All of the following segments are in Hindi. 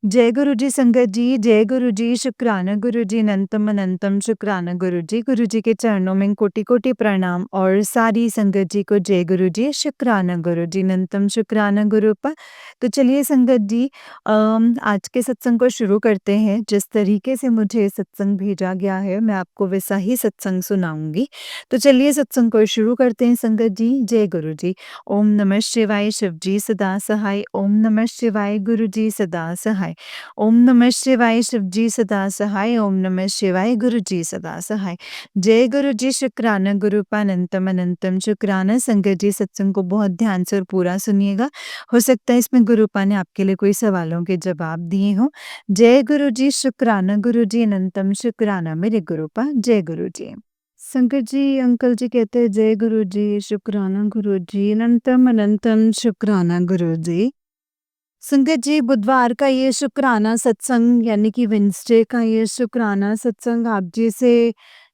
जय गुरु जी संगत जी, जय गुरु जी, शुक्राना गुरु जी, अनंतम अनंतम शुक्राना गुरु जी के चरणों में कोटि-कोटि प्रणाम और सारी संगत जी को जय गुरु जी, शुक्राना गुरु जी, अनंतम शुक्राना गुरुपा। तो चलिए संगत जी आज के सत्संग को शुरू करते हैं। जिस तरीके से मुझे सत्संग भेजा गया है, मैं आपको वैसा ही सत्संग सुनाऊँगी। तो चलिए सत्संग को शुरू करते हैं संगत जी, जय गुरु जी। ओम नमः शिवाय शिव जी सदा सहाय, ओम नमः शिवाय गुरु जी सदा सहाय। ओम नमः शिवाय शिव जी सदा सहाय, ओम नमः शिवाय गुरु जी सदा सहाय। जय गुरु जी, शुक्राना गुरुपा, अनंतम अनंतम शुक्राना। संगत जी सत्संग को बहुत ध्यान से और पूरा सुनिएगा। हो सकता है इसमें गुरुपा ने आपके लिए कोई सवालों के जवाब दिए हों। जय गुरु जी, शुक्राना गुरु जी, अनंतम शुक्राना मेरे गुरुपा, जय गुरु जी। संकट जी अंकल जी कहते हैं जय गुरु जी, शुक्राना गुरु जी, अनंतम अनंतम शुक्राना गुरु जी। संगत जी बुधवार का ये शुक्राना सत्संग यानी कि वेडनेसडे का ये शुक्राना सत्संग आप जी से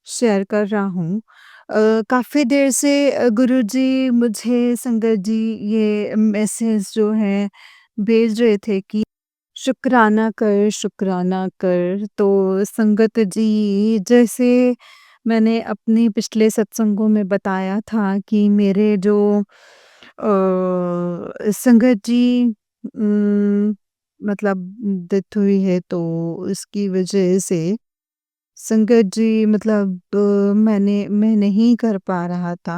शेयर कर रहा हूँ। काफ़ी देर से गुरुजी मुझे संगत जी ये मैसेज जो है भेज रहे थे कि शुक्राना कर। तो संगत जी जैसे मैंने अपनी पिछले सत्संगों में बताया था कि मेरे जो संगत जी मतलब डेथ हुई है तो उसकी वजह से संगत जी मतलब मैं नहीं कर पा रहा था।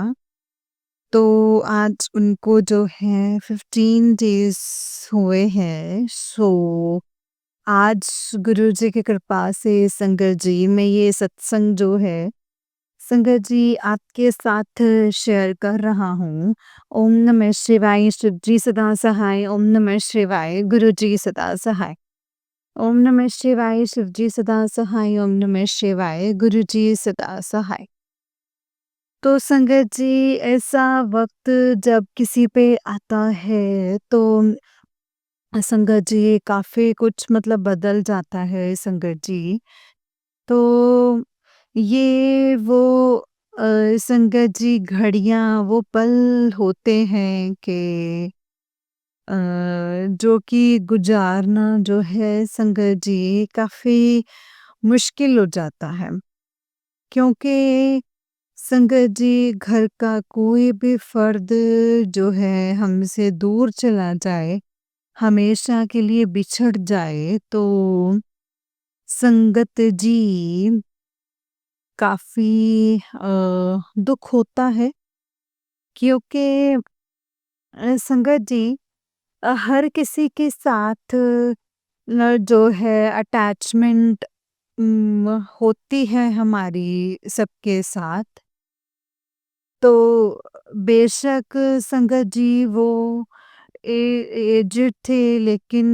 तो आज उनको जो है 15 डेज़ हुए हैं। सो आज गुरुजी की कृपा से संगत जी मैं ये सत्संग जो है संगत जी आपके साथ शेयर कर रहा हूँ। ओम नमः शिवाय शिव जी सदा सहाय, ओम नमः शिवाय गुरु जी सदा सहाय। ओम नमः शिवाय शिव जी सदा सहाय, ओम नमः शिवाय गुरु जी सदा सहाय। तो संगत जी ऐसा वक्त जब किसी पे आता है तो संगत जी काफ़ी कुछ मतलब बदल जाता है संगत जी। तो ये वो संगत जी घड़ियाँ वो पल होते हैं कि जो कि गुज़ारना जो है संगत जी काफ़ी मुश्किल हो जाता है। क्योंकि संगत जी घर का कोई भी फ़र्द जो है हमसे दूर चला जाए, हमेशा के लिए बिछड़ जाए तो संगत जी काफ़ी दुःख होता है। क्योंकि संगत जी हर किसी के साथ जो है अटैचमेंट होती है हमारी सबके साथ। तो बेशक संगत जी वो ए एजेड थे लेकिन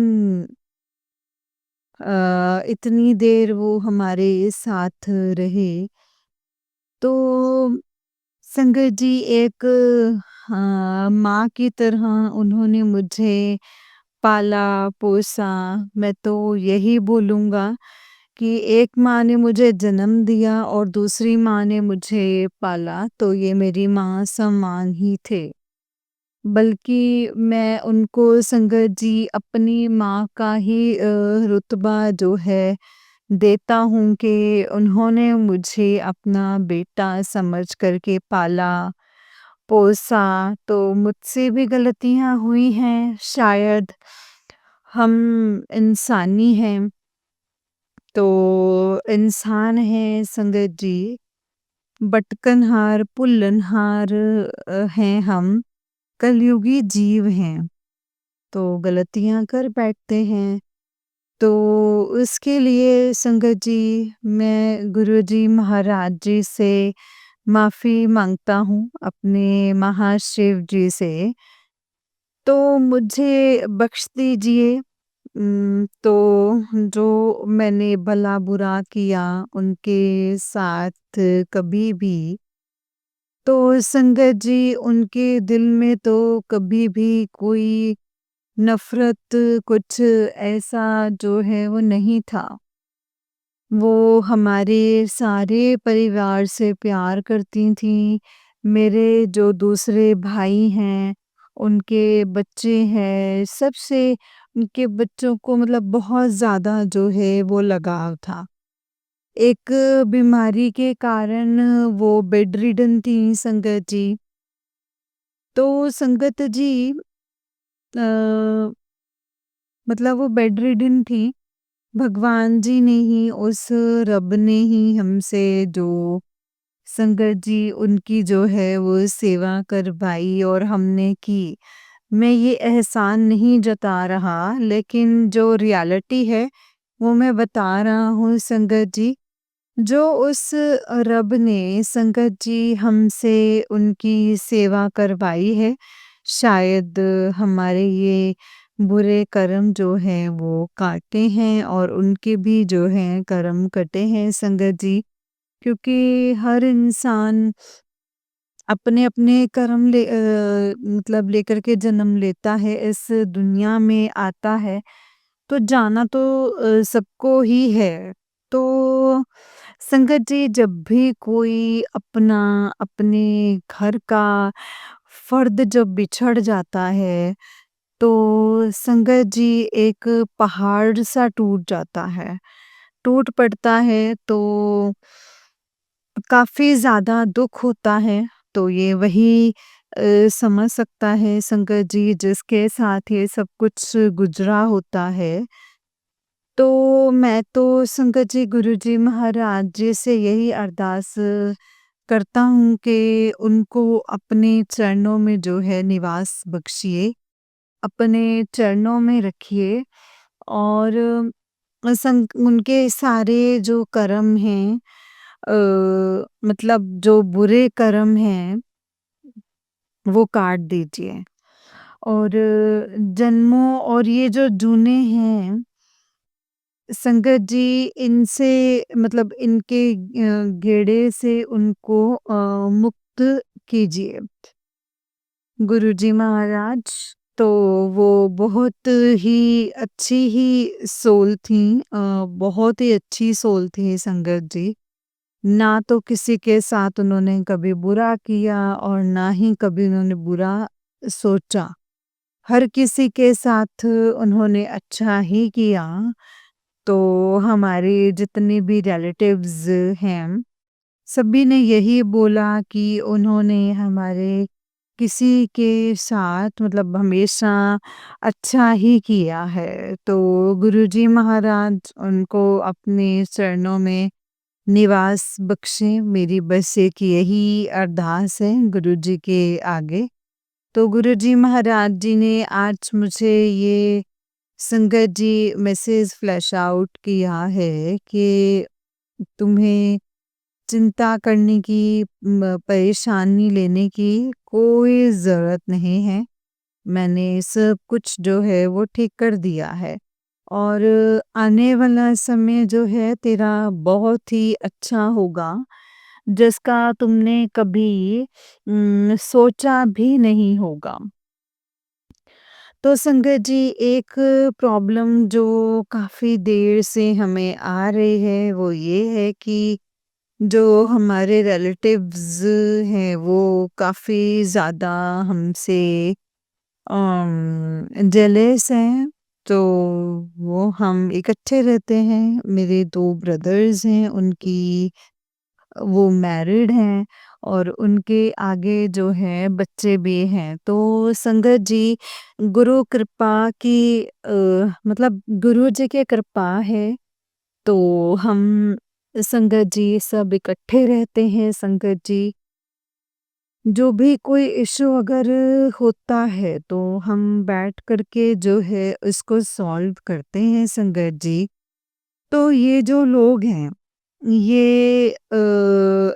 इतनी देर वो हमारे साथ रहे। तो संगत जी एक माँ की तरह उन्होंने मुझे पाला-पोसा। मैं तो यही बोलूँगा कि एक माँ ने मुझे जन्म दिया और दूसरी माँ ने मुझे पाला, तो ये मेरी माँ समान ही थे। बल्कि मैं उनको संगत जी अपनी माँ का ही रुतबा जो है देता हूँ कि उन्होंने मुझे अपना बेटा समझ कर के पाला-पोसा। तो मुझसे भी गलतियाँ हुई हैं शायद, हम इंसानी हैं। तो इंसान हैं संगत जी, भटकनहार, भुलनहार हैं हम, कलयुगी जीव हैं। तो गलतियाँ कर बैठते हैं। तो उसके लिए संगत जी मैं गुरुजी महाराज जी से माफ़ी माँगता हूँ, अपने महाशिव जी से। तो मुझे बख्श दीजिए। तो जो मैंने भला-बुरा किया उनके साथ कभी भी, तो संगत जी उनके दिल में तो कभी भी कोई नफ़रत कुछ ऐसा जो है वो नहीं था। वो हमारे सारे परिवार से प्यार करती थीं। मेरे जो दूसरे भाई हैं, उनके बच्चे हैं, सबसे उनके बच्चों को मतलब बहुत ज़्यादा जो है वो लगाव था। एक बीमारी के कारण वो बेड रिडन थी संगत जी। तो संगत जी अ, मतलब वो बेड रिडन थी। भगवान जी ने ही उस रब ने ही हमसे जो संगत जी उनकी जो है वो सेवा करवाई और हमने की। मैं ये एहसान नहीं जता रहा लेकिन जो रियलिटी है वो मैं बता रहा हूँ संगत जी। जो उस रब ने संगत जी हमसे उनकी सेवा करवाई है, शायद हमारे ये बुरे कर्म जो हैं वो काटे हैं और उनके भी जो हैं कर्म कटे हैं संगत जी। क्योंकि हर इंसान अपने-अपने कर्म मतलब लेकर के जन्म लेता है, इस दुनिया में आता है, तो जाना तो सबको ही है। तो संगत जी जब भी कोई अपना अपने घर का फर्द जब बिछड़ जाता है, तो संगत जी एक पहाड़ सा टूट जाता है। टूट पड़ता है तो काफ़ी ज़्यादा दुःख होता है, तो ये वही समझ सकता है संगत जी जिसके साथ ये सब कुछ गुज़रा होता है। तो मैं तो संगत जी गुरुजी महाराज जी से यही अरदास करता हूँ कि उनको अपने चरणों में जो है निवास बख्शिए, अपने चरणों में रखिए और उनके सारे जो कर्म हैं मतलब जो बुरे कर्म हैं वो काट दीजिए और जन्मों और ये जो जूने हैं संगत जी इनसे मतलब इनके घेड़े से उनको मुक्त कीजिए गुरुजी महाराज। तो वो बहुत ही अच्छी ही सोल थी, बहुत ही अच्छी सोल थी संगत जी। ना तो किसी के साथ उन्होंने कभी बुरा किया और ना ही कभी उन्होंने बुरा सोचा। हर किसी के साथ उन्होंने अच्छा ही किया। तो हमारे जितने भी रिलेटिव्स हैं, सभी ने यही बोला कि उन्होंने हमारे किसी के साथ मतलब हमेशा अच्छा ही किया है। तो गुरुजी महाराज उनको अपने चरणों में निवास बख्शें, मेरी बस एक यही अरदास है गुरुजी के आगे। तो गुरुजी महाराज जी ने आज मुझे ये संगत जी मैसेज फ्लैश आउट किया है कि तुम्हें चिंता करने की परेशानी लेने की कोई ज़रूरत नहीं है। मैंने सब कुछ जो है वो ठीक कर दिया है और आने वाला समय जो है तेरा बहुत ही अच्छा होगा, जिसका तुमने कभी सोचा भी नहीं होगा। तो संगत जी एक प्रॉब्लम जो काफ़ी देर से हमें आ रही है वो ये है कि जो हमारे रिलेटिव्स हैं वो काफ़ी ज़्यादा हमसे जेलस हैं। तो वो हम इकट्ठे रहते हैं, मेरे 2 ब्रदर्स हैं उनकी वो मैरिड हैं और उनके आगे जो है बच्चे भी हैं। तो संगत जी गुरु कृपा की मतलब गुरु जी की कृपा है तो हम संगत जी सब इकट्ठे रहते हैं संगत जी। जो भी कोई इश्यू अगर होता है तो हम बैठ करके जो है इसको सॉल्व करते हैं संगत जी। तो ये जो लोग हैं ये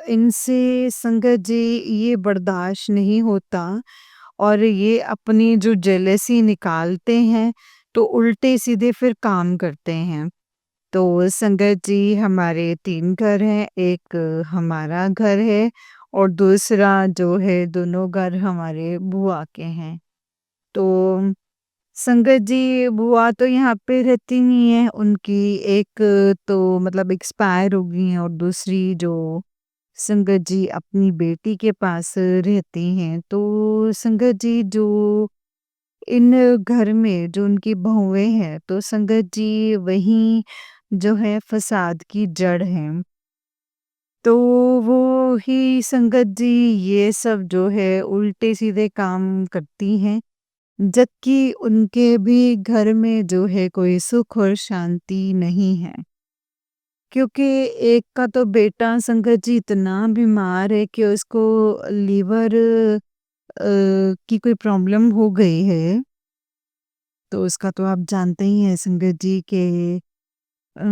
इनसे संगत जी ये बर्दाश्त नहीं होता और ये अपनी जो जेलसी निकालते हैं तो उल्टे सीधे फिर काम करते हैं। तो संगत जी हमारे 3 घर हैं, एक हमारा घर है और दूसरा जो है दोनों घर हमारे बुआ के हैं। तो संगत जी बुआ तो यहाँ पे रहती नहीं है, उनकी एक तो मतलब एक्सपायर हो गई हैं और दूसरी जो संगत जी अपनी बेटी के पास रहती हैं। तो संगत जी जो इन घर में जो उनकी बहुएँ हैं, तो संगत जी वही जो है फ़साद की जड़ हैं। तो वो ही संगत जी ये सब जो है उल्टे-सीधे काम करती हैं, जबकि उनके भी घर में जो है कोई सुख और शांति नहीं है। क्योंकि एक का तो बेटा संगत जी इतना बीमार है कि उसको लीवर की कोई प्रॉब्लम हो गई है। तो उसका तो आप जानते ही हैं संगत जी के अ,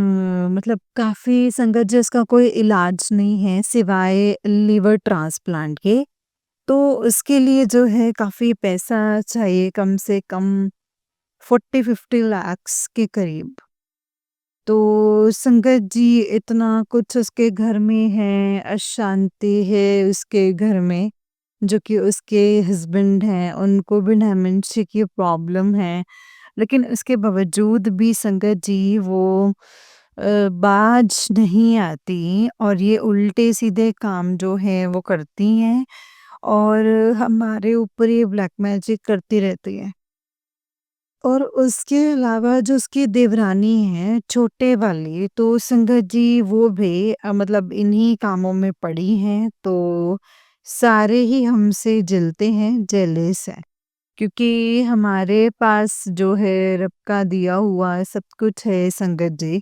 मतलब काफ़ी संगत जी उसका कोई इलाज नहीं है सिवाय लीवर ट्रांसप्लांट के। तो उसके लिए जो है काफ़ी पैसा चाहिए कम से कम 40-50 लैक्स के करीब। तो संगत जी इतना कुछ उसके घर में है, अशांति है उसके घर में, जो कि उसके हस्बैंड हैं, उनको भी डिमेंशिया की प्रॉब्लम है। लेकिन उसके बावजूद भी संगत जी वो बाज नहीं आती और ये उल्टे-सीधे काम जो है वो करती हैं और हमारे ऊपर ये ब्लैक मैजिक करती रहती हैं। और उसके अलावा जो उसकी देवरानी है, छोटे वाली, तो संगत जी वो भी मतलब इन्हीं कामों में पड़ी हैं, तो सारे ही हमसे जलते हैं, जेलस हैं। क्योंकि हमारे पास जो है रब का दिया हुआ सब कुछ है संगत जी।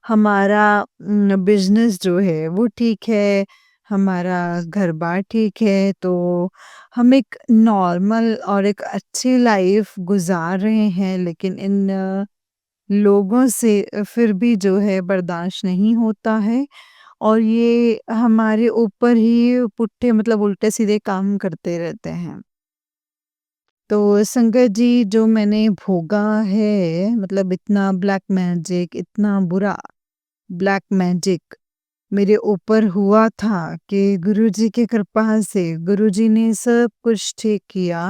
हमारा बिज़नेस जो है वो ठीक है, हमारा घर-बार ठीक है, तो हम एक नॉर्मल और एक अच्छी लाइफ़ गुज़ार रहे हैं लेकिन इन लोगों से फिर भी जो है बर्दाश्त नहीं होता है और ये हमारे ऊपर ही पुट्ठे मतलब उल्टे-सीधे काम करते रहते हैं। तो संगत जी जो मैंने भोगा है मतलब इतना ब्लैक मैजिक, इतना बुरा ब्लैक मैजिक मेरे ऊपर हुआ था कि गुरुजी की कृपा से गुरुजी ने सब कुछ ठीक किया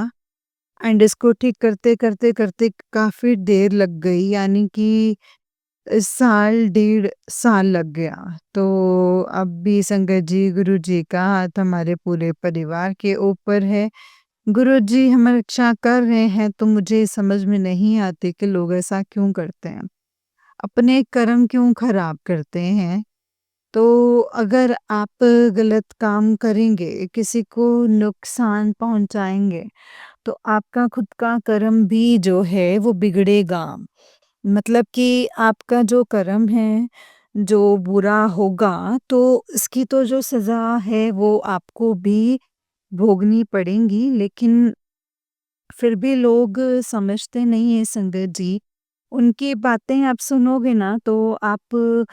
एंड इसको ठीक करते-करते काफ़ी देर लग गई यानी कि साल डेढ़ साल लग गया। तो अब भी संगत जी गुरुजी का हाथ हमारे पूरे परिवार के ऊपर है। गुरुजी हमारी रक्षा कर रहे हैं तो मुझे समझ में नहीं आती कि लोग ऐसा क्यों करते हैं? अपने कर्म क्यों खराब करते हैं? तो अगर आप गलत काम करेंगे, किसी को नुकसान पहुँचाएँगे, तो आपका खुद का कर्म भी जो है वो बिगड़ेगा। मतलब कि आपका जो कर्म है, जो बुरा होगा, तो उसकी तो जो सज़ा है वो आपको भी भोगनी पड़ेंगी, लेकिन फिर भी लोग समझते नहीं हैं संगत जी। उनकी बातें आप सुनोगे ना तो आप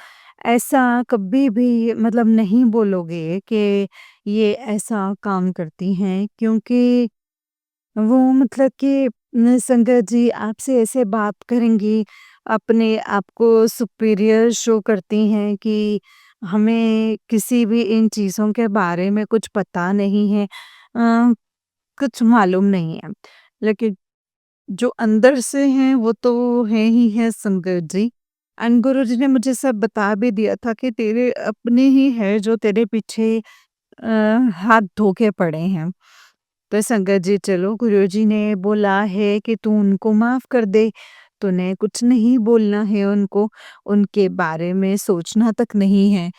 ऐसा कभी भी मतलब नहीं बोलोगे कि ये ऐसा काम करती हैं क्योंकि वो मतलब कि संगत जी आपसे ऐसे बात करेंगी, अपने आप को सुपीरियर शो करती हैं कि हमें किसी भी इन चीज़ों के बारे में कुछ पता नहीं है। कुछ मालूम नहीं है। लेकिन जो अंदर से हैं वो तो हैं ही हैं संगत जी। एंड गुरुजी ने मुझे सब बता भी दिया था कि तेरे अपने ही हैं जो तेरे पीछे अ, हाथ धो के पड़े हैं। तो संगत जी चलो गुरुजी ने बोला है कि तू उनको माफ़ कर दे, तूने कुछ नहीं बोलना है उनको, उनके बारे में सोचना तक नहीं है।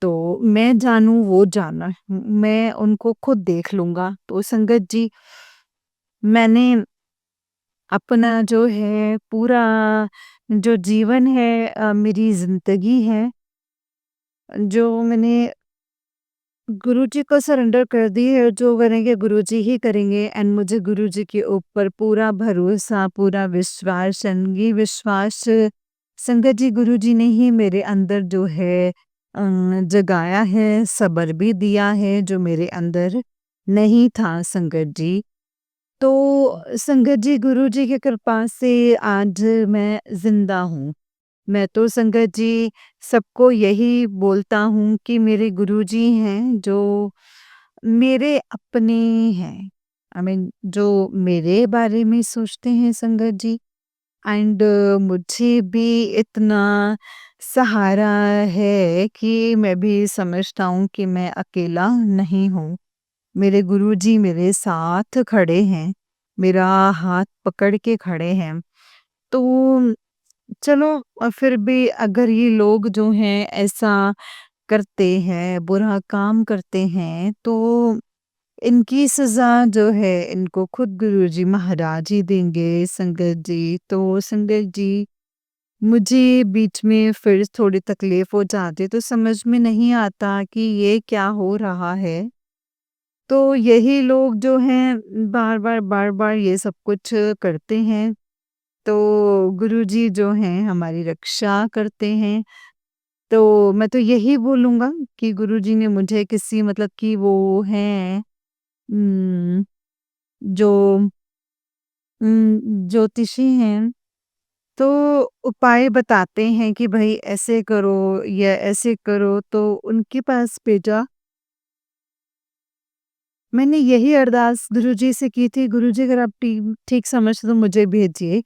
तो मैं जानूँ वो जाना, मैं उनको खुद देख लूँगा। तो संगत जी मैंने अपना जो है पूरा जो जीवन है मेरी ज़िंदगी है, जो मैंने गुरुजी को सरेंडर कर दी है, जो करेंगे गुरुजी ही करेंगे एंड मुझे गुरुजी के ऊपर पूरा भरोसा, पूरा विश्वास, संगी विश्वास संगत जी गुरुजी ने ही मेरे अंदर जो है जगाया है, सब्र भी दिया है जो मेरे अंदर नहीं था संगत जी। तो संगत जी गुरुजी की कृपा से आज मैं ज़िंदा हूँ। मैं तो संगत जी सबको यही बोलता हूँ कि मेरे गुरुजी हैं जो मेरे अपने हैं। आई मीन जो मेरे बारे में सोचते हैं संगत जी एंड मुझे भी इतना सहारा है कि मैं भी समझता हूँ कि मैं अकेला नहीं हूँ। मेरे गुरुजी मेरे साथ खड़े हैं। मेरा हाथ पकड़ के खड़े हैं। तो चलो, फिर भी अगर ये लोग जो हैं ऐसा करते हैं, बुरा काम करते हैं, तो इनकी सज़ा जो है इनको खुद गुरुजी महाराज ही देंगे संगत जी। तो संगत जी, मुझे बीच में फिर थोड़ी तकलीफ़ हो जाती है, तो समझ में नहीं आता कि ये क्या हो रहा है। तो यही लोग जो हैं बार-बार, बार-बार ये सब कुछ करते हैं। तो गुरुजी जो हैं हमारी रक्षा करते हैं। तो मैं तो यही बोलूँगा कि गुरुजी ने मुझे किसी मतलब कि वो हैं उम, जो ज्योतिषी हैं, तो उपाय बताते हैं कि भई ऐसे करो या ऐसे करो, तो उनके पास भेजा। मैंने यही अरदास गुरुजी से की थी, गुरुजी अगर आप ठीक समझते तो मुझे भेजिए,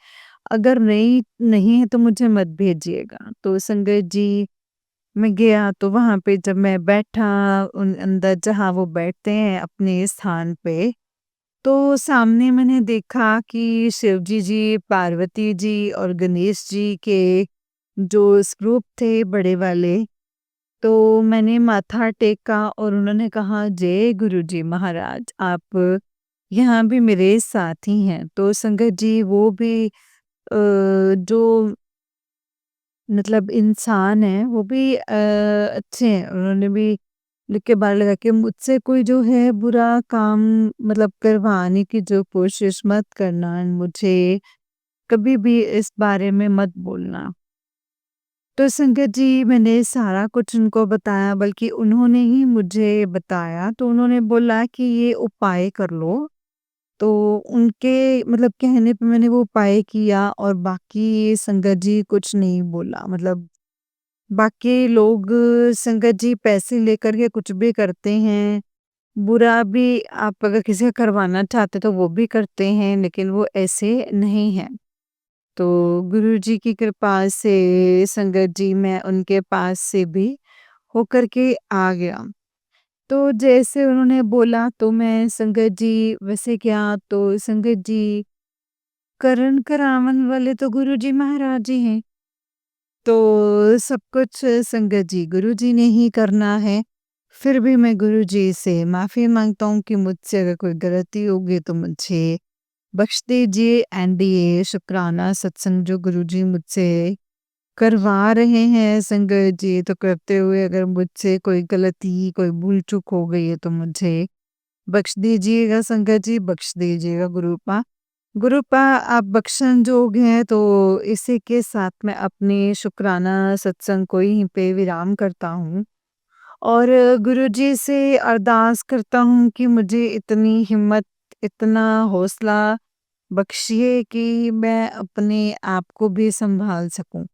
अगर नहीं नहीं है तो मुझे मत भेजिएगा। तो संगत जी, मैं गया तो वहाँ पे जब मैं बैठा उन अंदर जहाँ वो बैठते हैं अपने स्थान पे, तो सामने मैंने देखा कि शिवजी जी, पार्वती जी और गणेश जी के जो स्वरूप थे बड़े वाले, तो मैंने माथा टेका और उन्होंने कहा, जय गुरुजी महाराज, आप यहाँ भी मेरे साथ ही हैं। तो संगत जी, वो भी जो मतलब इंसान है वो भी अच्छे हैं। उन्होंने भी लिख के बाहर लगा के मुझसे कोई जो है बुरा काम मतलब करवाने की जो कोशिश मत करना, मुझे कभी भी इस बारे में मत बोलना। तो संगत जी, मैंने सारा कुछ उनको बताया, बल्कि उन्होंने ही मुझे बताया। तो उन्होंने बोला कि ये उपाय कर लो। तो उनके मतलब कहने पे मैंने वो उपाय किया और बाकी संगत जी कुछ नहीं बोला। मतलब बाकी लोग संगत जी पैसे लेकर के कुछ भी करते हैं, बुरा भी आप अगर किसी का करवाना चाहते तो वो भी करते हैं, लेकिन वो ऐसे नहीं हैं। तो गुरुजी की कृपा से संगत जी, मैं उनके पास से भी होकर के आ गया। तो जैसे उन्होंने बोला तो मैं संगत जी वैसे क्या, तो संगत जी करण करावन वाले तो गुरुजी महाराज जी हैं। तो सब कुछ संगत जी गुरुजी ने ही करना है। फिर भी मैं गुरुजी से माफ़ी माँगता हूँ कि मुझसे अगर कोई गलती होगी तो मुझे बख्श दीजिए। एंड ये शुक्राना सत्संग जो गुरुजी मुझसे करवा रहे हैं संगत जी, तो करते हुए अगर मुझसे कोई गलती, कोई भूल-चूक हो गई है तो मुझे बख्श दीजिएगा संगत जी, बख्श दीजिएगा गुरूपा। गुरूपा आप बख्शन जोग हैं, तो इसी के साथ मैं अपने शुक्राना सत्संग को यहीं पे विराम करता हूँ और गुरुजी से अरदास करता हूँ कि मुझे इतनी हिम्मत, इतना हौसला बख्शिए कि मैं अपने आप को भी सँभाल सकूँ।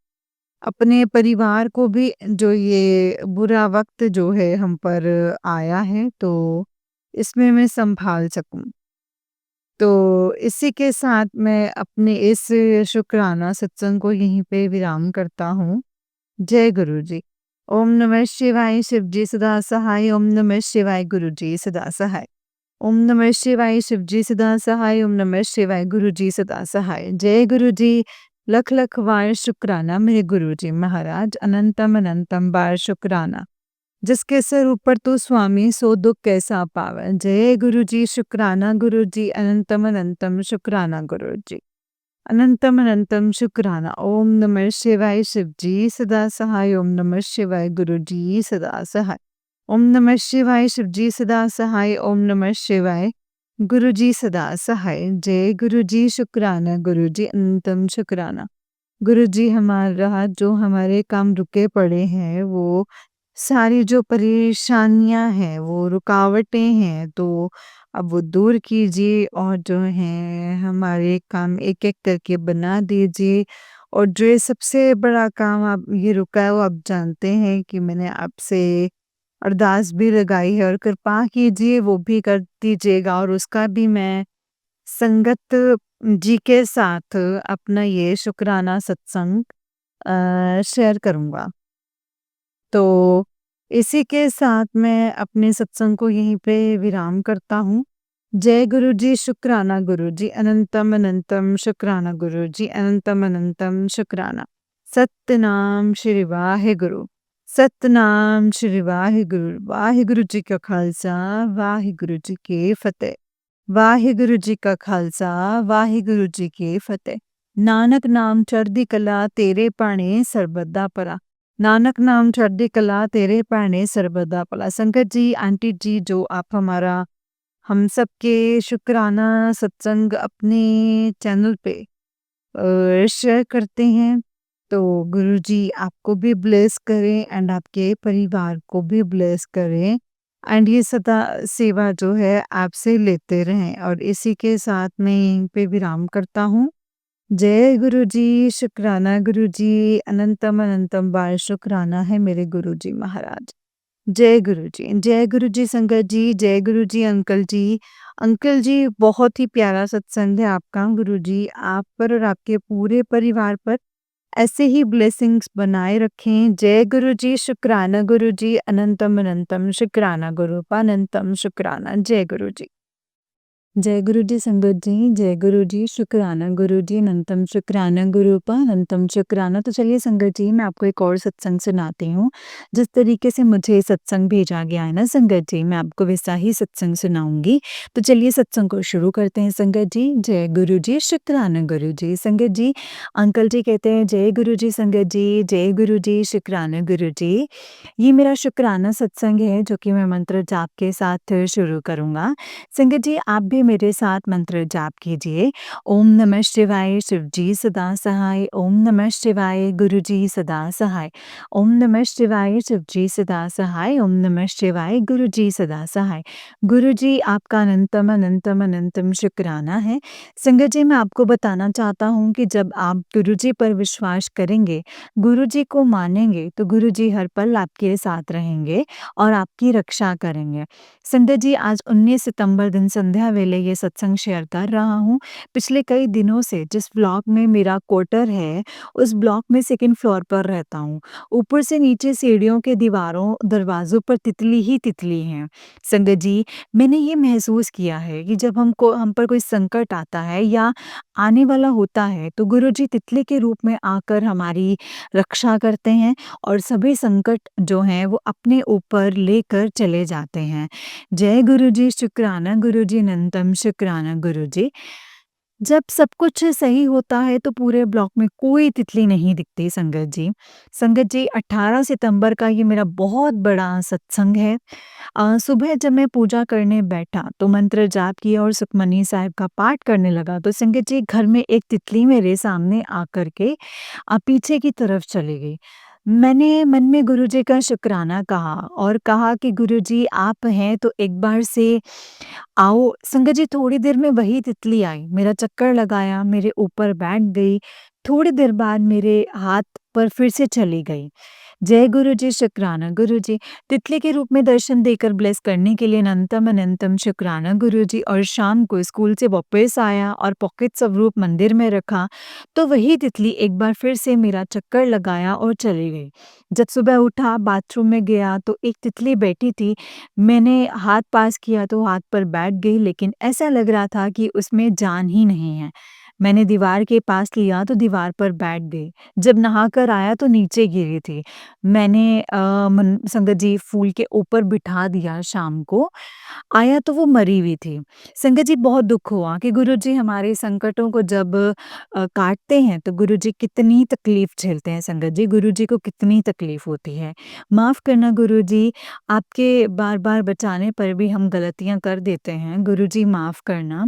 अपने परिवार को भी, जो ये बुरा वक़्त जो है हम पर आया है, तो इसमें मैं सँभाल सकूँ। तो इसी के साथ मैं अपने इस शुक्राना सत्संग को यहीं पे विराम करता हूँ। जय गुरु जी। ओम नमः शिवाय, शिव जी सदा सहाय। ओम नमः शिवाय, गुरु जी सदा सहाय। ओम नमः शिवाय, शिव जी सदा सहाय। ओम नमः शिवाय, गुरु जी सदा सहाय। जय गुरु जी। लख लख बार शुक्राना मेरे गुरु जी महाराज, अनंतम अनंतम बार शुक्राना। जिसके सर ऊपर तो स्वामी सो दुख कैसा पावन। जय गुरु जी, शुक्राना गुरु जी, अनंतम अनंतम शुक्राना गुरु जी। अनंतम अनंतम शुक्राना। ओम नमः शिवाय, शिव जी सदा सहाय। ओम नमः शिवाय, गुरु जी सदा सहाय। ओम नमः शिवाय, शिव जी सदा सहाय। ओम नमः शिवाय, गुरु जी सदा सहाय। जय गुरु जी, शुक्राना गुरु जी, अनंतम शुक्राना। गुरु जी, हमारा जो हमारे काम रुके पड़े हैं, वो सारी जो परेशानियां हैं, वो रुकावटें हैं, तो अब वो दूर कीजिए और जो है हमारे काम एक एक करके बना दीजिए। और जो ये सबसे बड़ा काम आप ये रुका है, वो आप जानते हैं कि मैंने आपसे अरदास भी लगाई है, और कृपा कीजिए वो भी कर दीजिएगा। और उसका भी मैं संगत जी के साथ अपना ये शुक्राना सत्संग शेयर करूँगा। तो इसी के साथ मैं अपने सत्संग को यहीं पे विराम करता हूँ। जय गुरु जी शुक्राना गुरु जी अनंतम अनंतम शुक्राना गुरु जी अनंतम अनंतम शुक्राना। सतनाम श्री वाहिगुरु। सतनाम श्री वाहिगुरु। वाहिगुरु जी का खालसा वाहिगुरु जी की फतेह। वाहिगुरु जी का खालसा वाहिगुरु जी की फतेह। नानक नाम चढ़दी कला तेरे भाणे सरबत दा भला। नानक नाम चढ़दी कला तेरे भाणे सरबत दा भला। संगत जी, आंटी जी, जो आप हमारा हम सबके शुक्राना सत्संग अपने चैनल पे शेयर करते हैं, तो गुरुजी आपको भी ब्लेस करें एंड आपके परिवार को भी ब्लेस करें एंड ये सदा सेवा जो है आपसे लेते रहें। और इसी के साथ मैं यहीं पे विराम करता हूँ। जय गुरु जी शुक्राना गुरु जी अनंतम अनंतम बार शुक्राना है मेरे गुरु जी महाराज। जय गुरु जी संगत जी, जय गुरु जी अंकल जी। अंकल जी, बहुत ही प्यारा सत्संग है आपका। गुरु जी आप पर और आपके पूरे परिवार पर ऐसे ही ब्लेसिंग्स बनाए रखें। जय गुरु जी शुक्राना गुरु जी अनंतम अनंतम शुक्राना गुरु अनंतम शुक्राना। जय गुरु जी। जय गुरु जी संगत जी, जय गुरु जी शुक्राना गुरु जी अनंतम शुक्राना गुरु अनंतम शुक्राना। तो चलिए संगत जी, मैं आपको एक और सत्संग सुनाती हूँ। जिस तरीके से मुझे सत्संग भेजा गया है ना संगत जी, मैं आपको वैसा ही सत्संग सुनाऊंगी। तो चलिए सत्संग को शुरू करते हैं संगत जी। जय गुरु जी शुक्राना गुरु जी। संगत जी, अंकल जी कहते हैं जय गुरु जी संगत जी, जय गुरु जी शुक्राना गुरु जी। ये मेरा शुक्राना सत्संग है जो कि मैं मंत्र जाप के साथ शुरू करूंगा। संगत जी, आप भी मेरे साथ मंत्र जाप कीजिए। ओम नमः शिवाय, शिव जी सदा सहाय। ओम नमः शिवाय, गुरु जी सदा सहाय। ओम नमः शिवाय, शिव जी सदा सहाय। ओम नमः शिवाय, गुरु जी सदा सहाय। गुरु जी आपका अनंतम अनंतम अनंतम शुक्राना है। संगत जी, मैं आपको बताना चाहता हूँ कि जब आप गुरु जी पर विश्वास करेंगे, गुरु जी को मानेंगे, तो गुरु जी हर पल आपके साथ रहेंगे और आपकी रक्षा करेंगे। संगत जी, आज 19 सितंबर दिन संध्या वेले ये सत्संग शेयर कर रहा हूँ। पिछले कई दिनों से जिस ब्लॉक में मेरा क्वार्टर है, उस ब्लॉक में सेकंड फ्लोर पर रहता हूँ। ऊपर से नीचे सीढ़ियों के दीवारों दरवाजों पर तितली ही तितली हैं। संगत जी, मैंने ये महसूस किया है कि जब हम पर कोई संकट आता है या आने वाला होता है, तो गुरु जी तितली के रूप में आकर हमारी रक्षा करते हैं और सभी संकट जो हैं वो अपने ऊपर लेकर चले जाते हैं। जय गुरु जी शुक्राना गुरु जी अनंतम शुक्राना गुरु जी। जब सब कुछ सही होता है तो पूरे ब्लॉक में कोई तितली नहीं दिखती संगत जी। संगत जी, 18 सितंबर का ये मेरा बहुत बड़ा सत्संग है। सुबह जब मैं पूजा करने बैठा तो मंत्र जाप किया और सुखमनी साहिब का पाठ करने लगा, तो संगत जी घर में एक तितली मेरे सामने आकर के पीछे की तरफ चली गई। मैंने मन में गुरुजी का शुक्राना कहा और कहा कि गुरुजी आप हैं तो एक बार से आओ। संगत जी, थोड़ी देर में वही तितली आई, मेरा चक्कर लगाया, मेरे ऊपर बैठ गई। थोड़ी देर बाद मेरे हाथ पर फिर से चली गई। जय गुरु जी शुक्राना गुरु जी। तितली के रूप में दर्शन देकर ब्लेस करने के लिए अनंतम अनंतम शुक्राना गुरु जी। और शाम को स्कूल से वापस आया और पॉकेट स्वरूप मंदिर में रखा, तो वही तितली एक बार फिर से मेरा चक्कर लगाया और चली गई। जब सुबह उठा, बाथरूम में गया तो एक तितली बैठी थी। मैंने हाथ पास किया तो हाथ पर बैठ गई, लेकिन ऐसा लग रहा था कि उसमें जान ही नहीं है। मैंने दीवार के पास लिया तो दीवार पर बैठ गई। जब नहाकर आया तो नीचे गिरी थी। मैंने संगत जी फूल के ऊपर बिठा दिया, शाम को आया तो वो मरी हुई थी। संगत जी, बहुत दुख हुआ कि गुरुजी हमारे संकटों को जब काटते हैं तो गुरुजी कितनी तकलीफ झेलते हैं। संगत जी, गुरुजी को कितनी तकलीफ होती है। माफ़ करना गुरुजी, आपके बार-बार बचाने पर भी हम गलतियाँ कर देते हैं। गुरुजी माफ़ करना।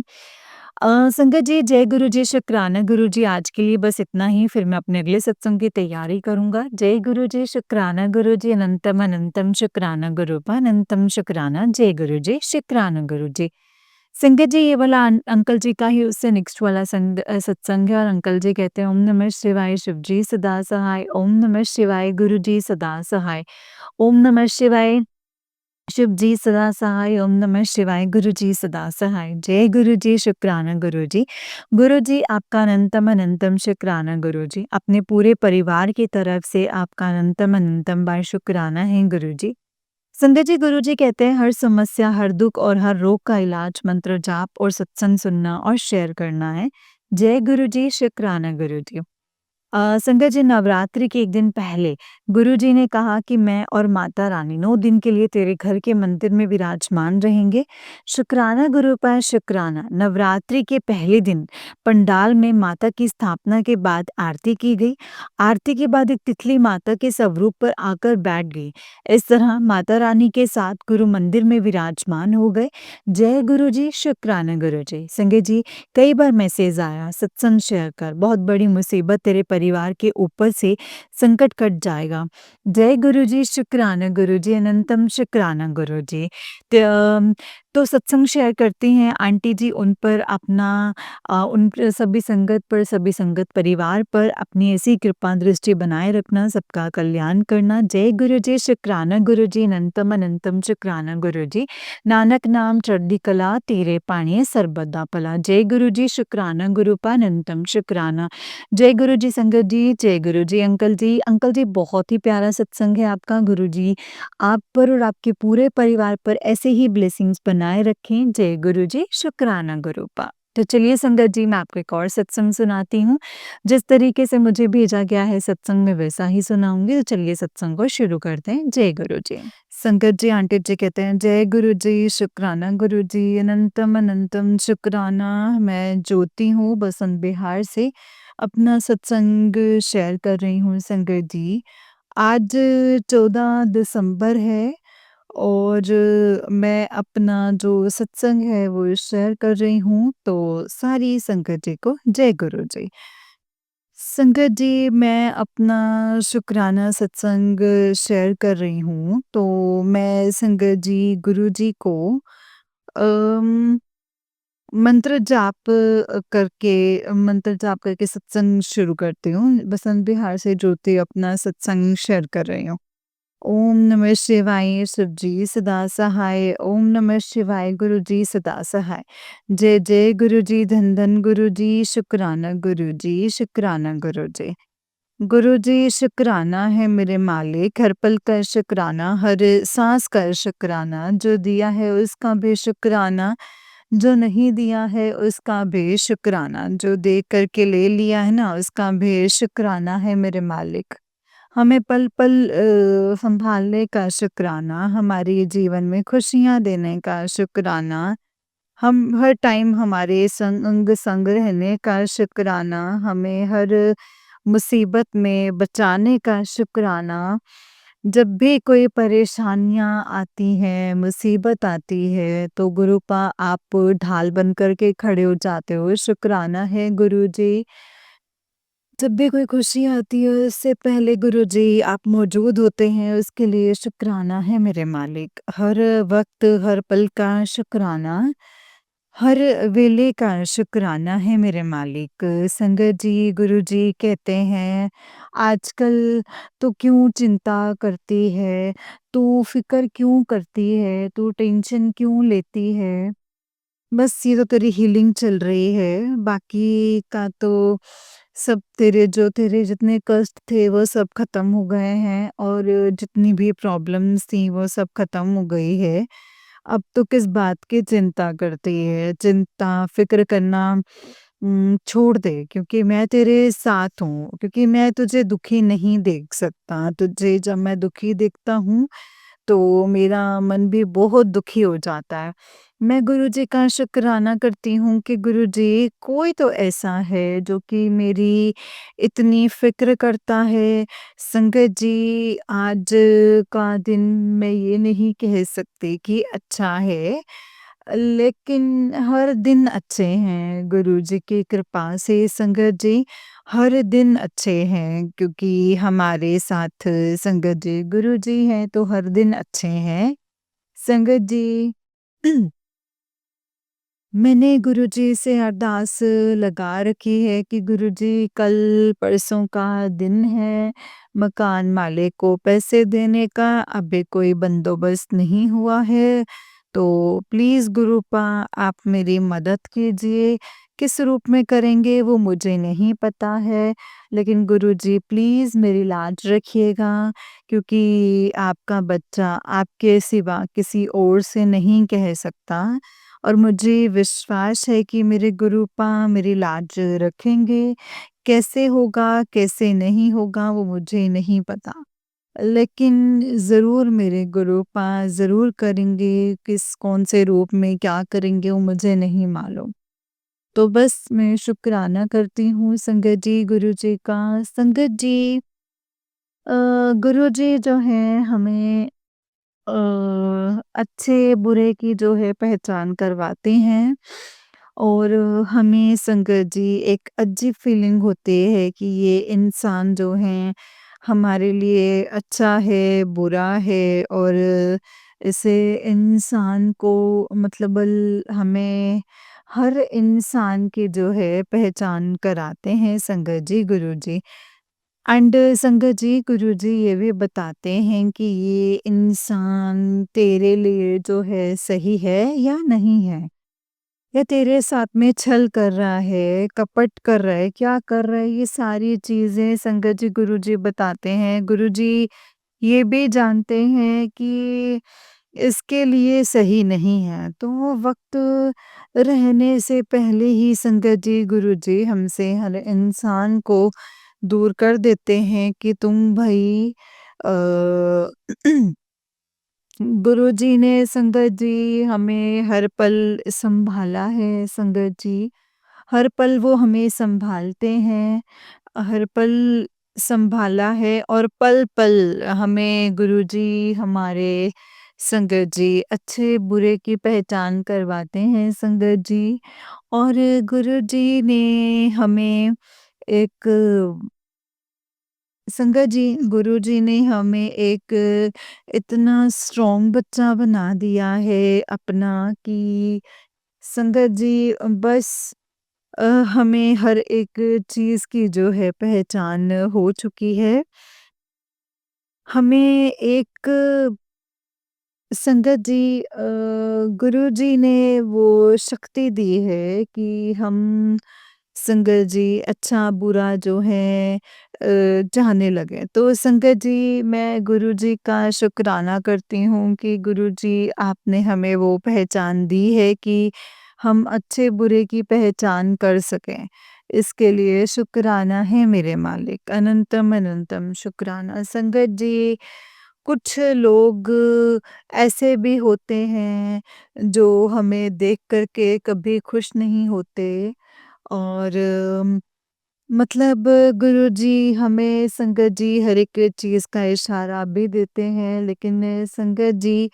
संगत जी, जय गुरु जी शुक्राना गुरु जी। आज के लिए बस इतना ही, फिर मैं अपने अगले सत्संग की तैयारी करूँगा। जय गुरु जी शुक्राना गुरु जी अनंतम अनंतम शुक्राना गुरु अनंतम शुक्राना। जय गुरु जी शुक्राना गुरु जी। संगत जी, ये वाला अंकल जी का ही उससे नेक्स्ट वाला सत्संग है और अंकल जी कहते हैं ओम नमः शिवाय, शिव जी सदा सहाय। ओम नमः शिवाय, गुरु जी सदा सहाय। ओम नमः शिवाय, शिव जी सदा सहाय। ओम नमः शिवाय, गुरु जी सदा सहाय। जय गुरु जी शुक्राना गुरु जी। गुरु जी आपका अनंतम अनंतम शुक्राना गुरु जी। अपने पूरे परिवार की तरफ से आपका अनंतम अनंतम बार शुक्राना है गुरु जी। संगत जी, गुरुजी कहते हैं हर समस्या, हर दुख और हर रोग का इलाज मंत्र जाप और सत्संग सुनना और शेयर करना है। जय गुरु जी, शुक्राना गुरु जी। संगत जी, नवरात्रि के 1 दिन पहले गुरुजी ने कहा कि मैं और माता रानी 9 दिन के लिए तेरे घर के मंदिर में विराजमान रहेंगे। शुक्राना गुरु पर शुक्राना। नवरात्रि के पहले दिन पंडाल में माता की स्थापना के बाद आरती की गई। आरती के बाद एक तितली माता के स्वरूप पर आकर बैठ गई। इस तरह माता रानी के साथ गुरु मंदिर में विराजमान हो गए। जय गुरु जी, शुक्राना गुरु जी। संगत जी, कई बार मैसेज आया सत्संग शेयर कर, बहुत बड़ी मुसीबत तेरे परिवार के ऊपर से संकट कट जाएगा। जय गुरु जी, शुक्राना गुरु जी, अनंतम शुक्राना गुरु जी। तो सत्संग शेयर करती हैं आंटी जी, उन पर अपना उन पर सभी संगत पर, सभी संगत परिवार पर अपनी ऐसी कृपा दृष्टि बनाए रखना, सबका कल्याण करना। जय गुरु जी, शुक्राना गुरु जी, अनंतम अनंतम शुक्राना गुरु जी। नानक नाम चढ़दी कला, तेरे पाणिये सरबत भला। जय गुरु जी, शुक्राना गुरु पा, अनंतम शुक्राना। जय गुरु जी संगत जी, जय गुरु जी अंकल जी। अंकल जी, बहुत ही प्यारा सत्संग है आपका। गुरु जी आप पर और आपके पूरे परिवार पर ऐसे ही ब्लेसिंग्स बनाए रखें। जय गुरु जी, शुक्राना गुरु पा। तो चलिए संगत जी, मैं आपको एक और सत्संग सुनाती हूँ। जिस तरीके से मुझे भेजा गया है सत्संग में वैसा ही सुनाऊंगी। तो चलिए सत्संग को शुरू करते हैं। जय गुरु जी। संगत जी, आंटी जी कहते हैं जय गुरु जी, शुक्राना गुरु जी, अनंतम अनंतम शुक्राना। मैं ज्योति हूँ बसंत बिहार से, अपना सत्संग शेयर कर रही हूँ संगत जी। आज 14 दिसंबर है और मैं अपना जो सत्संग है वो शेयर कर रही हूँ। तो सारी संगत जी को जय गुरु जी। संगत जी, मैं अपना शुक्राना सत्संग शेयर कर रही हूँ। तो मैं संगत जी गुरु जी को अम, मंत्र जाप करके सत्संग शुरू करती हूँ। बसंत बिहार से ज्योति अपना सत्संग शेयर कर रही हूँ। ओम नमः शिवाय, शिव जी सदा सहाय। ओम नमः शिवाय, गुरु जी सदा सहाय। जय जय गुरु जी, धन धन गुरु जी, शुक्राना गुरु जी, शुक्राना गुरु जी। गुरु जी, शुक्राना है मेरे मालिक, हर पल का शुक्राना, हर सांस का शुक्राना। जो दिया है उसका भी शुक्राना, जो नहीं दिया है उसका भी शुक्राना। जो दे करके ले लिया है ना उसका भी शुक्राना है मेरे मालिक। हमें पल पल संभालने का शुक्राना, हमारे जीवन में खुशियाँ देने का शुक्राना, हम हर टाइम हमारे संग रहने का शुक्राना, हमें हर मुसीबत में बचाने का शुक्राना। जब भी कोई परेशानियाँ आती हैं, मुसीबत आती है, तो गुरुपा आप ढाल बन कर के खड़े हो जाते हो। शुक्राना है गुरु जी। जब भी कोई खुशी आती है उससे पहले गुरुजी आप मौजूद होते हैं, उसके लिए शुक्राना है मेरे मालिक। हर वक्त हर पल का शुक्राना, हर वेले का शुक्राना है मेरे मालिक। संगत जी गुरुजी कहते हैं आजकल तो क्यों चिंता करती है, तू फिक्र क्यों करती है, तू टेंशन क्यों लेती है। बस ये तो तेरी हीलिंग चल रही है, बाकी का तो सब तेरे जितने कष्ट थे वो सब खत्म हो गए हैं और जितनी भी प्रॉब्लम्स थी वो सब खत्म हो गई है। अब तो किस बात की चिंता करती है? चिंता, फ़िक्र करना छोड़ दे, क्योंकि मैं तेरे साथ हूँ, क्योंकि मैं तुझे दुखी नहीं देख सकता। तुझे जब मैं दुखी देखता हूँ तो मेरा मन भी बहुत दुखी हो जाता है। मैं गुरुजी का शुक्राना करती हूँ कि गुरुजी कोई तो ऐसा है जो कि मेरी इतनी फ़िक्र करता है। संगत जी, आज का दिन मैं ये नहीं कह सकती कि अच्छा है, लेकिन हर दिन अच्छे हैं गुरुजी की कृपा से। संगत जी, हर दिन अच्छे हैं क्योंकि हमारे साथ संगत जी गुरुजी हैं, तो हर दिन अच्छे हैं। संगत जी, मैंने गुरुजी से अरदास लगा रखी है कि गुरुजी कल परसों का दिन है, मकान मालिक को पैसे देने का, अभी कोई बंदोबस्त नहीं हुआ है। तो प्लीज़ गुरुपा आप मेरी मदद कीजिए, किस रूप में करेंगे वो मुझे नहीं पता है, लेकिन गुरुजी प्लीज़ मेरी लाज रखिएगा क्योंकि आपका बच्चा आपके सिवा किसी और से नहीं कह सकता और मुझे विश्वास है कि मेरे गुरुपा मेरी लाज रखेंगे। कैसे होगा, कैसे नहीं होगा वो मुझे नहीं पता। लेकिन ज़रूर मेरे गुरुपा ज़रूर करेंगे, किस कौन-से रूप में क्या करेंगे वो मुझे नहीं मालूम। तो बस मैं शुक्राना करती हूँ संगत जी, गुरुजी का। संगत जी गुरुजी जो हैं हमें अच्छे-बुरे की जो है पहचान करवाते हैं और हमें संगत जी एक अजीब फीलिंग होती है कि ये इंसान जो हैं हमारे लिए अच्छा है, बुरा है और ऐसे इंसान को मतलब हमें हर इंसान की जो है पहचान कराते हैं संगत जी, गुरुजी। एंड संगत जी, गुरुजी ये भी बताते हैं कि ये इंसान तेरे लिए जो है सही है या नहीं है? या तेरे साथ में छल कर रहा है, कपट कर रहा है, क्या कर रहा है? ये सारी चीज़ें संगत जी, गुरुजी बताते हैं। गुरुजी ये भी जानते हैं कि इसके लिए सही नहीं है। तो वो वक़्त रहने से पहले ही संगत जी, गुरुजी हमसे हर इंसान को दूर कर देते हैं कि तुम भई अ, गुरुजी ने संगत जी हमें हर पल सँभाला है संगत जी। हर पल वो हमें सँभालते हैं, हर पल सँभाला है और पल-पल हमें गुरुजी हमारे संगत जी अच्छे-बुरे की पहचान करवाते हैं संगत जी। और गुरुजी ने हमें एक संगत जी, गुरुजी ने हमें एक इतना स्ट्रॉन्ग बच्चा बना दिया है अपना कि संगत जी बस हमें हर एक चीज़ की जो है पहचान हो चुकी है। हमें एक संगत जी गुरुजी ने वो शक्ति दी है कि हम संगत जी अच्छा-बुरा जो है जानने लगे। तो संगत जी मैं गुरुजी का शुकराना करती हूँ कि गुरुजी आपने हमें वो पहचान दी है कि हम अच्छे-बुरे की पहचान कर सकें। इसके लिए शुकराना है मेरे मालिक, अनंतम अनंतम शुकराना। संगत जी कुछ लोग ऐसे भी होते हैं जो हमें देख कर के कभी खुश नहीं होते और मतलब गुरुजी हमें संगत जी हर एक चीज़ का इशारा भी देते हैं लेकिन संगत जी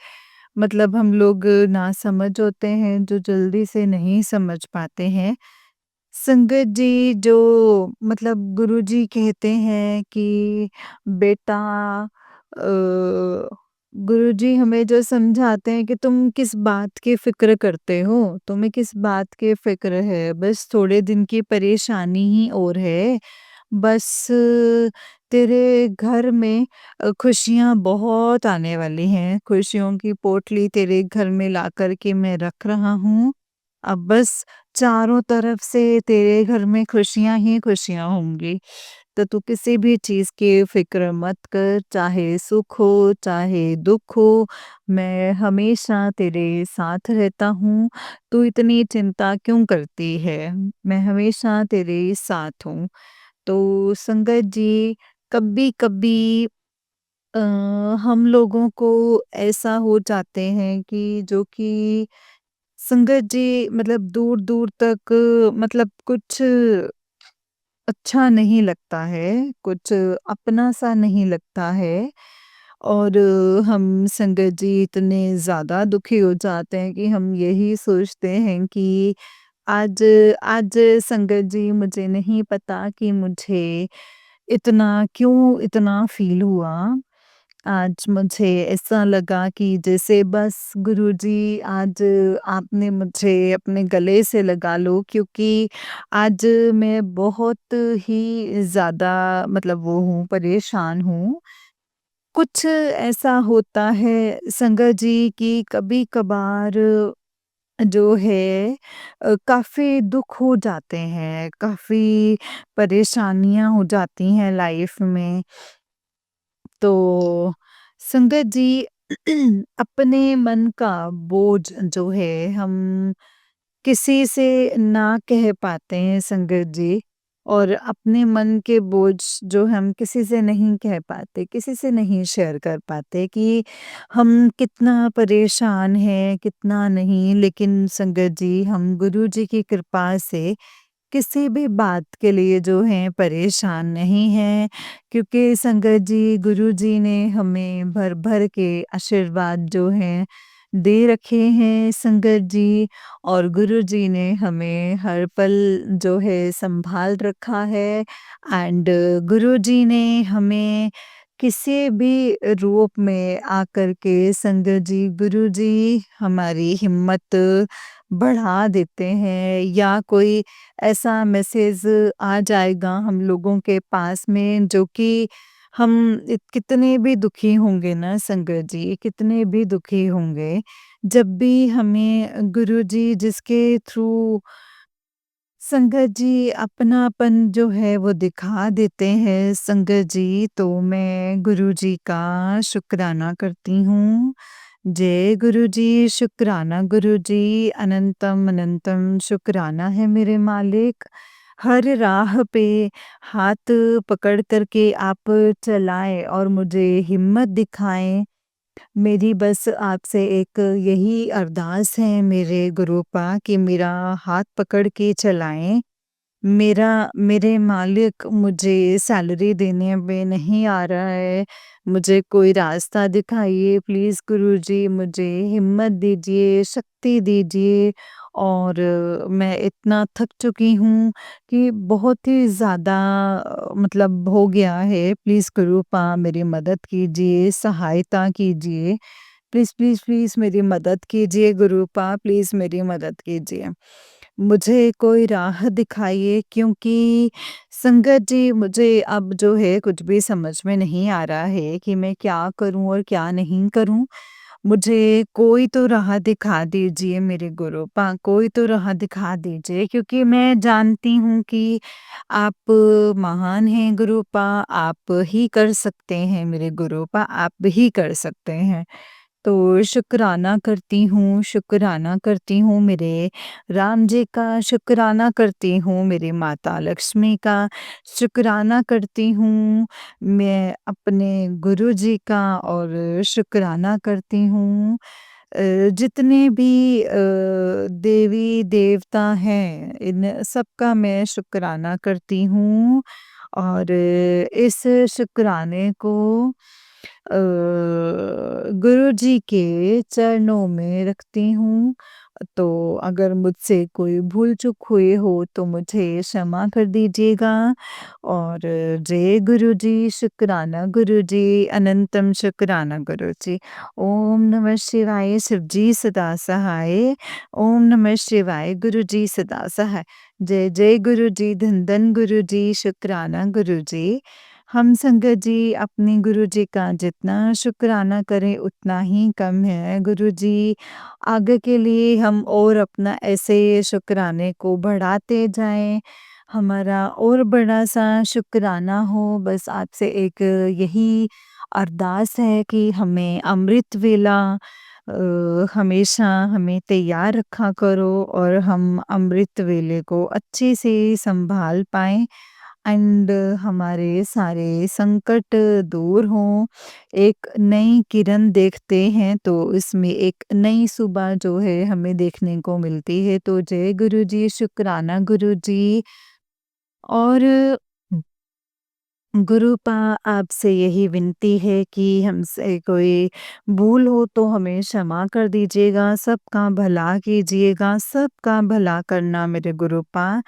मतलब हम लोग नासमझ होते हैं जो जल्दी से नहीं समझ पाते हैं। संगत जी जो मतलब गुरुजी कहते हैं कि बेटा गुरुजी हमें जो समझाते हैं कि तुम किस बात की फ़िक्र करते हो? तुम्हें किस बात की फ़िक्र है? बस थोड़े दिन की परेशानी ही और है। बस तेरे घर में खुशियाँ बहुत आने वाली हैं। खुशियों की पोटली तेरे घर में ला कर के मैं रख रहा हूँ। अब बस चारों तरफ से तेरे घर में खुशियाँ ही खुशियाँ होंगी। तो तू किसी भी चीज़ की फ़िक्र मत कर, चाहे सुख हो, चाहे दुःख हो, मैं हमेशा तेरे साथ रहता हूँ। तू इतनी चिंता क्यों करती है? मैं हमेशा तेरे साथ हूँ। तो संगत जी, कभी-कभी अ, हम लोगों को ऐसा हो जाते हैं कि जो कि संगत जी मतलब दूर-दूर तक मतलब कुछ अच्छा नहीं लगता है, कुछ अपना-सा नहीं लगता है और हम संगत जी इतने ज़्यादा दुखी हो जाते हैं कि हम यही सोचते हैं कि आज आज संगत जी मुझे नहीं पता कि मुझे इतना क्यों इतना फ़ील हुआ। आज मुझे ऐसा लगा कि जैसे बस गुरुजी आज आपने मुझे अपने गले से लगा लो क्योंकि आज मैं बहुत ही ज़्यादा मतलब वो हूँ, परेशान हूँ। कुछ ऐसा होता है संगत जी कि कभी-कभार जो है काफ़ी दुःख हो जाते हैं, काफ़ी परेशानियाँ हो जाती हैं लाइफ़ में। तो संगत जी अपने मन का बोझ जो है हम किसी से ना कह पाते हैं संगत जी, और अपने मन के बोझ जो हम किसी से नहीं कह पाते, किसी से नहीं शेयर कर पाते कि हम कितना परेशान हैं, कितना नहीं। लेकिन संगत जी हम गुरु जी की कृपा से किसी भी बात के लिए जो हैं परेशान नहीं हैं, क्योंकि संगत जी गुरु जी ने हमें भर-भर के आशीर्वाद जो हैं दे रखे हैं संगत जी। और गुरु जी ने हमें हर पल जो है सँभाल रखा है। एंड गुरु जी ने हमें किसी भी रूप में आकर के संगत जी गुरु जी हमारी हिम्मत बढ़ा देते हैं, या कोई ऐसा मैसेज आ जाएगा हम लोगों के पास में जो कि हम कितने भी दुखी होंगे ना संगत जी, कितने भी दुखी होंगे, जब भी हमें गुरुजी जिसके थ्रू संगत जी अपनापन जो है वो दिखा देते हैं संगत जी, तो मैं गुरुजी का शुक्राना करती हूँ। जय गुरुजी, शुक्राना गुरुजी, अनंतम अनंतम शुक्राना है मेरे मालिक। हर राह पे हाथ पकड़ कर के आप चलाएँ और मुझे हिम्मत दिखाएँ। मेरी बस आपसे एक यही अरदास है मेरे गुरूपा कि मेरा हाथ पकड़ के चलाएँ। मेरे मालिक मुझे सैलरी देने में नहीं आ रहा है, मुझे कोई रास्ता दिखाइए प्लीज़ गुरुजी, मुझे हिम्मत दीजिए, शक्ति दीजिए। और मैं इतना थक चुकी हूँ कि बहुत ही ज़्यादा मतलब हो गया है। प्लीज़ गुरूपा मेरी मदद कीजिए, सहायता कीजिए। प्लीज़, प्लीज़, प्लीज़ मेरी मदद कीजिए गुरूपा, प्लीज़ मेरी मदद कीजिए। मुझे कोई राह दिखाइए, क्योंकि संगत जी मुझे अब जो है कुछ भी समझ में नहीं आ रहा है कि मैं क्या करूँ और क्या नहीं करूँ। मुझे कोई तो राह दिखा दीजिए मेरे गुरूपा, कोई तो राह दिखा दीजिए, क्योंकि मैं जानती हूँ कि आप महान हैं गुरूपा, आप ही कर सकते हैं मेरे गुरूपा, आप ही कर सकते हैं। तो शुक्राना करती हूँ मेरे राम जी का, शुक्राना करती हूँ मेरी माता लक्ष्मी का, शुक्राना करती हूँ मैं अपने गुरु जी का, और शुक्राना करती हूँ जितने भी देवी-देवता हैं, इन सबका मैं शुक्राना करती हूँ। और इस शुक्राने को गुरुजी के चरणों में रखती हूँ। तो अगर मुझसे कोई भूल-चूक हुई हो तो मुझे क्षमा कर दीजिएगा। और जय गुरुजी, शुक्राना गुरुजी, अनंतम शुक्राना गुरुजी। ओम नमः शिवाय, शिवजी सदा सहाय। ओम नमः शिवाय, गुरुजी सदा सहाय। जय जय गुरुजी, धन धन गुरुजी, शुक्राना गुरुजी। हम संगत जी अपने गुरुजी का जितना शुक्राना करें उतना ही कम है गुरुजी। आगे के लिए हम और अपना ऐसे शुक्राने को बढ़ाते जाएँ, हमारा और बड़ा-सा शुक्राना हो। बस आपसे एक यही अरदास है कि हमें अमृत वेला हमेशा हमें तैयार रखा करो, और हम अमृत वेले को अच्छे से सँभाल पाएँ, एंड हमारे सारे संकट दूर हों। एक नई किरण देखते हैं तो इसमें एक नई सुबह जो है हमें देखने को मिलती है। तो जय गुरुजी, शुक्राना गुरुजी। और गुरुपा आपसे यही विनती है कि हमसे कोई भूल हो तो हमें क्षमा कर दीजिएगा, सबका भला कीजिएगा, सबका भला करना मेरे गुरुपा,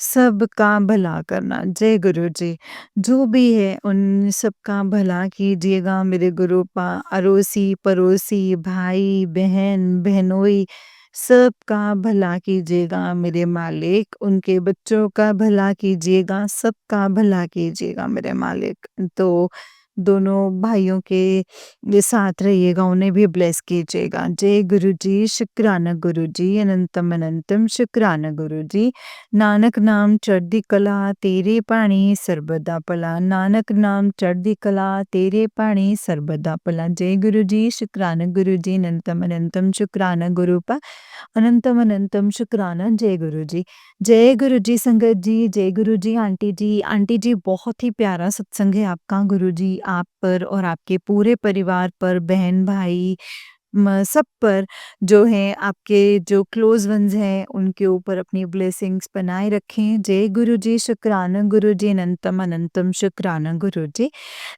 सबका भला करना। जय गुरु जी। जो भी है उन सबका भला कीजिएगा मेरे गुरुपा, अड़ोसी-पड़ोसी, भाई-बहन, बहनोई सबका भला कीजिएगा मेरे मालिक, उनके बच्चों का भला कीजिएगा, सबका भला कीजिएगा मेरे मालिक। तो दोनों भाइयों के साथ रहिएगा, उन्हें भी ब्लेस कीजिएगा। जय गुरु जी, शुक्राना गुरु जी, अनंतम अनंतम शुक्राना गुरु जी। नानक नाम चढ़दी कला, तेरे पाणी सर्बदा भला। नानक नाम चढ़दी कला, तेरे पाणी सर्बदा भला। जय गुरु जी, शुक्राना गुरु जी, अनंतम अनंतम शुक्राना गुरु पा। अनंतम अनंतम शुक्राना जय गुरु जी। जय गुरु जी संगत जी, जय गुरु जी आंटी जी। आंटी जी बहुत ही प्यारा सत्संग है आपका, गुरु जी आप पर और आपके पूरे परिवार पर, बहन भाई सब पर जो है आपके जो क्लोज वंस हैं उनके ऊपर अपनी ब्लेसिंग्स बनाए रखें। जय गुरु जी, शुक्राना गुरु जी, अनंतम अनंतम शुक्राना गुरु जी।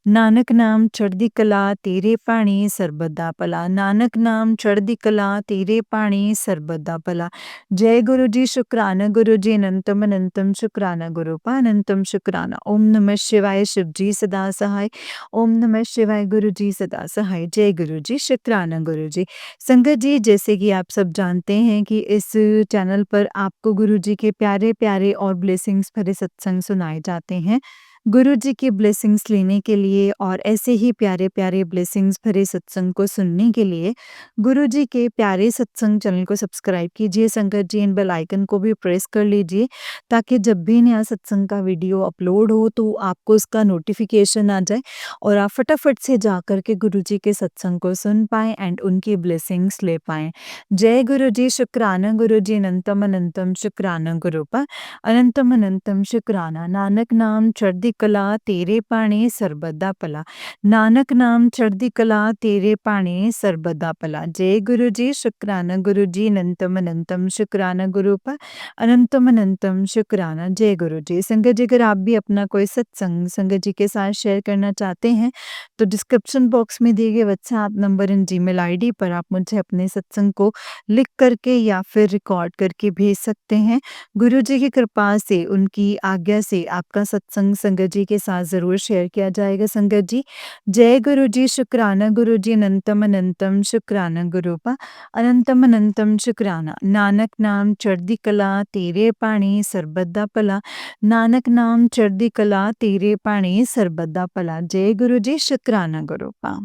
नानक नाम चढ़दी कला, तेरे पाणी सर्बदा भला। नानक नाम चढ़दी कला, तेरे पाणी सर्बदा भला। जय गुरु जी, शुक्राना गुरु जी, अनंतम अनंतम शुक्राना गुरु पा। अनंतम शुक्राना। ओम नमः शिवाय, शिव जी सदा सहाय। ओम नमः शिवाय, गुरु जी सदा सहाय। जय गुरु जी, शुक्राना गुरु जी। संगत जी, जैसे कि आप सब जानते हैं कि इस चैनल पर आपको गुरु जी के प्यारे प्यारे और ब्लेसिंग्स भरे सत्संग सुनाए जाते हैं। गुरु जी की ब्लेसिंग्स लेने के लिए और ऐसे ही प्यारे प्यारे ब्लेसिंग्स भरे सत्संग को सुनने के लिए गुरु जी के प्यारे सत्संग चैनल को सब्सक्राइब कीजिए संगत जी, इन बेल आइकन को भी प्रेस कर लीजिए ताकि जब भी नया सत्संग का वीडियो अपलोड हो तो आपको उसका नोटिफिकेशन आ जाए और आप फटाफट से जा कर के गुरु जी के सत्संग को सुन पाएँ एंड उनकी ब्लेसिंग्स ले पाएँ। जय गुरु जी, शुक्राना गुरु जी, अनंतम अनंतम शुक्राना गुरु पा। अनंतम अनंतम शुक्राना। नानक नाम चढ़दी कला, तेरे पाणी सर्बदा भला। नानक नाम चढ़दी कला, तेरे पाणी सर्बदा भला। जय गुरु जी, शुक्राना गुरु जी, अनंतम अनंतम शुक्राना गुरु पा। अनंतम अनंतम शुक्राना जय गुरु जी। संगत जी, अगर आप भी अपना कोई सत्संग संगत जी के साथ शेयर करना चाहते हैं तो डिस्क्रिप्शन बॉक्स में दिए गए WhatsApp number and Gmail ID पर आप मुझे अपने सत्संग को लिख करके या फिर रिकॉर्ड करके भेज सकते हैं। गुरु जी की कृपा से, उनकी आज्ञा से आपका सत्संग संगत जी के साथ ज़रूर शेयर किया जाएगा संगत जी। जय गुरु जी, शुक्राना गुरु जी, अनंतम अनंतम शुक्राना गुरु पा। अनंतम अनंतम शुक्राना। नानक नाम चढ़दी कला, तेरे पाणी सर्बदा भला। नानक नाम चढ़दी कला, तेरे पाणी सर्बदा भला। जय गुरु जी, शुक्राना गुरु पा।